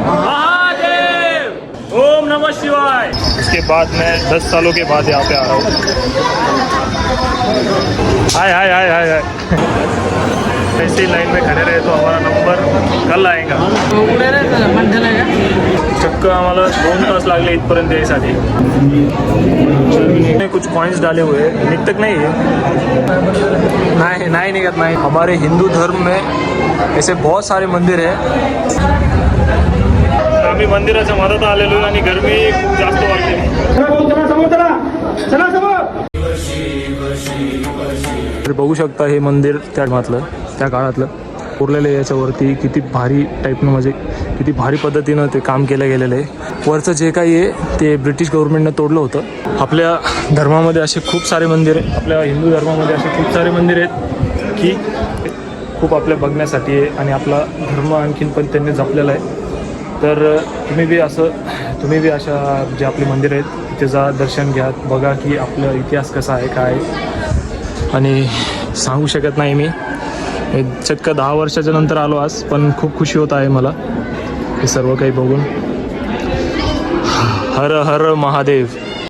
महादेव, ओम नमः शिवाय। उसके बाद मैं 10 सालों के बाद यहाँ पे आ रहा हूँ। हाय हाय हाय हाय हाय। ऐसी लाइन में खड़े रहे तो हमारा नंबर कल आएगा। चक्क आम्हाला 2 तास लागले इथपर्यंत यायसाठी। कुछ कॉइन्स डाले हुए हैं, निकतक नहीं है, नहीं निकत नहीं। हमारे हिंदू धर्म में ऐसे बहुत सारे मंदिर हैं। आम्ही मंदिराच्या मधात आलेलो आणि गरमी खूप जास्त वाटली। बघू शकता हे मंदिर त्या काळातलं उरलेलं आहे। याच्यावरती किती भारी टाईपनं म्हणजे किती भारी पद्धतीनं ते काम केलं गेलेलं आहे। वरचं जे काही आहे ते ब्रिटिश गव्हर्नमेंटनं तोडलं होतं। आपल्या धर्मामध्ये असे खूप सारे मंदिर आहे, आपल्या हिंदू धर्मामध्ये असे खूप सारे मंदिर आहेत की खूप आपल्या बघण्यासाठी आहे आणि आपला धर्म आणखीन पण त्यांनी जपलेला आहे। तर तुम्ही बी अशा जे आपले मंदिर आहेत तिथे जा, दर्शन घ्या, बघा की आपला इतिहास कसा आहे काय आणि सांगू शकत नाही मी। चक्क 10 वर्षाच्या नंतर आलो आज, पण खूप खुशी होत आहे मला हे सर्व काही बघून। हर हर महादेव।